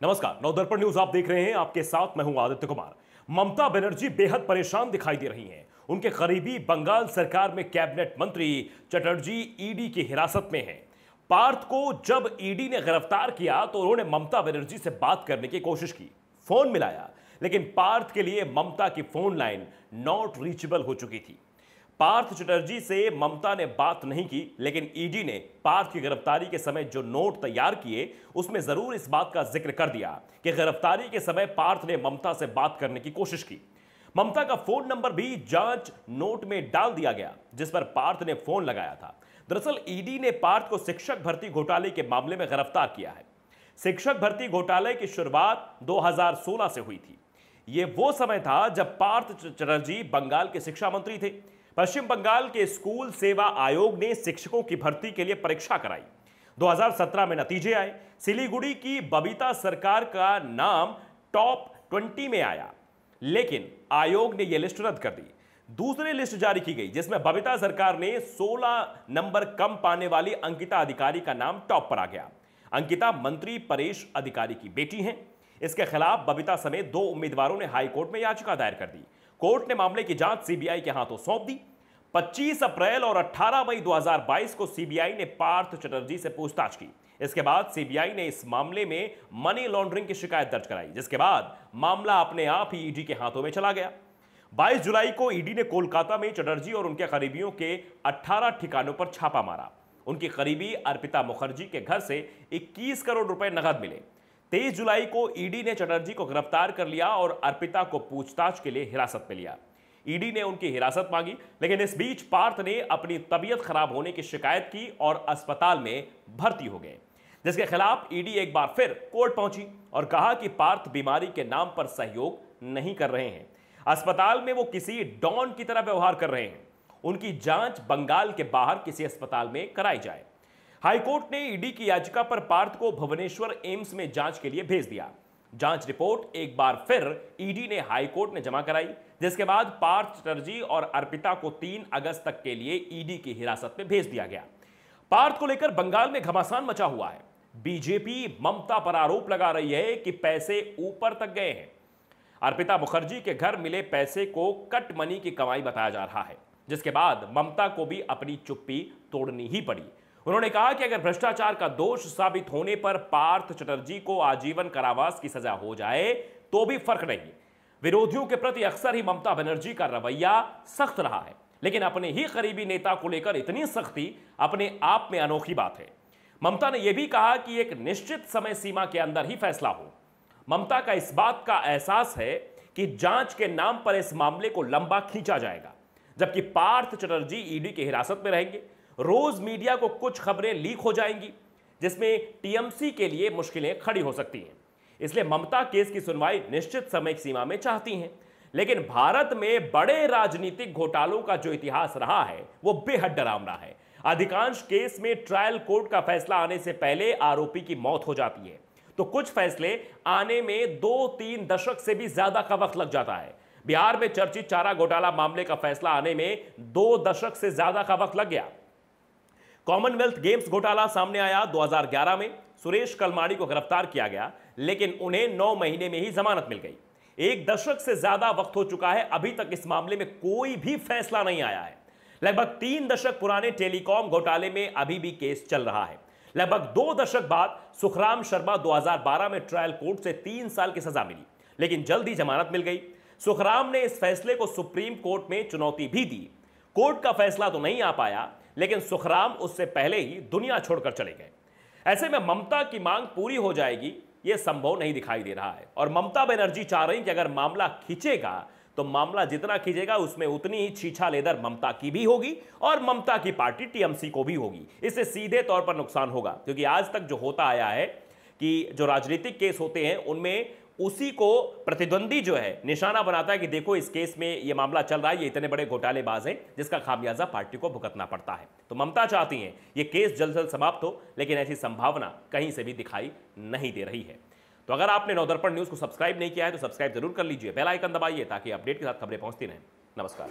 नमस्कार, नवदर्पण न्यूज आप देख रहे हैं। आपके साथ मैं हूं आदित्य कुमार। ममता बनर्जी बेहद परेशान दिखाई दे रही हैं। उनके करीबी बंगाल सरकार में कैबिनेट मंत्री चटर्जी ईडी की हिरासत में हैं। पार्थ को जब ईडी ने गिरफ्तार किया तो उन्होंने ममता बनर्जी से बात करने की कोशिश की, फोन मिलाया, लेकिन पार्थ के लिए ममता की फोन लाइन नॉट रीचेबल हो चुकी थी। पार्थ चटर्जी से ममता ने बात नहीं की, लेकिन ईडी ने पार्थ की गिरफ्तारी के समय जो नोट तैयार किए उसमें जरूर इस बात का जिक्र कर दिया कि गिरफ्तारी के समय पार्थ ने ममता से बात करने की कोशिश की। ममता का फोन नंबर भी जांच नोट में डाल दिया गया जिस पर पार्थ ने फोन लगाया था। दरअसल ईडी ने पार्थ को शिक्षक भर्ती घोटाले के मामले में गिरफ्तार किया है। शिक्षक भर्ती घोटाले की शुरुआत 2016 से हुई थी। यह वो समय था जब पार्थ चटर्जी बंगाल के शिक्षा मंत्री थे। पश्चिम बंगाल के स्कूल सेवा आयोग ने शिक्षकों की भर्ती के लिए परीक्षा कराई। 2017 में नतीजे आए। सिलीगुड़ी की बबीता सरकार का नाम टॉप 20 में आया, लेकिन आयोग ने यह लिस्ट रद्द कर दी। दूसरी लिस्ट जारी की गई जिसमें बबीता सरकार ने 16 नंबर कम पाने वाली अंकिता अधिकारी का नाम टॉप पर आ गया। अंकिता मंत्री परेश अधिकारी की बेटी हैं। इसके खिलाफ बबीता समेत 2 उम्मीदवारों ने हाईकोर्ट में याचिका दायर कर दी। कोर्ट ने मामले की जांच सीबीआई के हाथों सौंप दी। 25 अप्रैल और 18 मई 2022 को सीबीआई ने पार्थ चटर्जी से पूछताछ की। इसके बाद सीबीआई ने इस मामले में मनी लॉन्ड्रिंग की शिकायत दर्ज कराई, जिसके बाद मामला अपने आप ही ईडी के हाथों में चला गया। 22 जुलाई को ईडी ने कोलकाता में चटर्जी और उनके करीबियों के 18 ठिकानों पर छापा मारा। उनकी करीबी अर्पिता मुखर्जी के घर से 21 करोड़ रुपए नकद मिले। 23 जुलाई को ईडी ने चटर्जी को गिरफ्तार कर लिया और अर्पिता को पूछताछ के लिए हिरासत में लिया। ईडी ने उनकी हिरासत मांगी, लेकिन इस बीच पार्थ ने अपनी तबीयत खराब होने की शिकायत की और अस्पताल में भर्ती हो गए, जिसके खिलाफ ईडी एक बार फिर कोर्ट पहुंची और कहा कि पार्थ बीमारी के नाम पर सहयोग नहीं कर रहे हैं। अस्पताल में वो किसी डॉन की तरह व्यवहार कर रहे हैं। उनकी जांच बंगाल के बाहर किसी अस्पताल में कराई जाए। हाईकोर्ट ने ईडी की याचिका पर पार्थ को भुवनेश्वर एम्स में जांच के लिए भेज दिया। जांच रिपोर्ट एक बार फिर ईडी ने हाईकोर्ट में जमा कराई, जिसके बाद पार्थ चटर्जी और अर्पिता को 3 अगस्त तक के लिए ईडी की हिरासत में भेज दिया गया। पार्थ को लेकर बंगाल में घमासान मचा हुआ है। बीजेपी ममता पर आरोप लगा रही है कि पैसे ऊपर तक गए हैं। अर्पिता मुखर्जी के घर मिले पैसे को कट मनी की कमाई बताया जा रहा है, जिसके बाद ममता को भी अपनी चुप्पी तोड़नी ही पड़ी। उन्होंने कहा कि अगर भ्रष्टाचार का दोष साबित होने पर पार्थ चटर्जी को आजीवन कारावास की सजा हो जाए तो भी फर्क नहीं। विरोधियों के प्रति अक्सर ही ममता बनर्जी का रवैया सख्त रहा है, लेकिन अपने ही करीबी नेता को लेकर इतनी सख्ती अपने आप में अनोखी बात है। ममता ने यह भी कहा कि एक निश्चित समय सीमा के अंदर ही फैसला हो। ममता का इस बात का एहसास है कि जांच के नाम पर इस मामले को लंबा खींचा जाएगा, जबकि पार्थ चटर्जी ईडी की हिरासत में रहेंगे। रोज मीडिया को कुछ खबरें लीक हो जाएंगी जिसमें टीएमसी के लिए मुश्किलें खड़ी हो सकती हैं। इसलिए ममता केस की सुनवाई निश्चित समय सीमा में चाहती हैं, लेकिन भारत में बड़े राजनीतिक घोटालों का जो इतिहास रहा है वो बेहद डरावना है। अधिकांश केस में ट्रायल कोर्ट का फैसला आने से पहले आरोपी की मौत हो जाती है, तो कुछ फैसले आने में 2-3 दशक से भी ज्यादा का वक्त लग जाता है। बिहार में चर्चित चारा घोटाला मामले का फैसला आने में 2 दशक से ज्यादा का वक्त लग गया। कॉमनवेल्थ गेम्स घोटाला सामने आया 2011 में। सुरेश कलमाड़ी को गिरफ्तार किया गया, लेकिन उन्हें 9 महीने में ही जमानत मिल गई। 1 दशक से ज्यादा वक्त हो चुका है, अभी तक इस मामले में कोई भी फैसला नहीं आया है। लगभग 3 दशक पुराने टेलीकॉम घोटाले में अभी भी केस चल रहा है। लगभग 2 दशक बाद सुखराम शर्मा 2012 में ट्रायल कोर्ट से 3 साल की सजा मिली, लेकिन जल्द ही जमानत मिल गई। सुखराम ने इस फैसले को सुप्रीम कोर्ट में चुनौती भी दी। कोर्ट का फैसला तो नहीं आ पाया, लेकिन सुखराम उससे पहले ही दुनिया छोड़कर चले गए। ऐसे में ममता की मांग पूरी हो जाएगी यह संभव नहीं दिखाई दे रहा है, और ममता बनर्जी चाह रही कि अगर मामला खींचेगा तो मामला जितना खींचेगा उसमें उतनी ही छीछा लेदर ममता की भी होगी और ममता की पार्टी टीएमसी को भी होगी। इससे सीधे तौर पर नुकसान होगा, क्योंकि आज तक जो होता आया है कि जो राजनीतिक केस होते हैं उनमें उसी को प्रतिद्वंदी जो है निशाना बनाता है कि देखो इस केस में ये मामला चल रहा है, ये इतने बड़े घोटालेबाज हैं जिसका खामियाजा पार्टी को भुगतना पड़ता है। तो ममता चाहती हैं ये केस जल्द से जल्द समाप्त हो, लेकिन ऐसी संभावना कहीं से भी दिखाई नहीं दे रही है। तो अगर आपने नवदर्पण न्यूज को सब्सक्राइब नहीं किया है तो सब्सक्राइब जरूर कर लीजिए, बेल आइकन दबाइए ताकि अपडेट के साथ खबरें पहुंचती रहें। नमस्कार।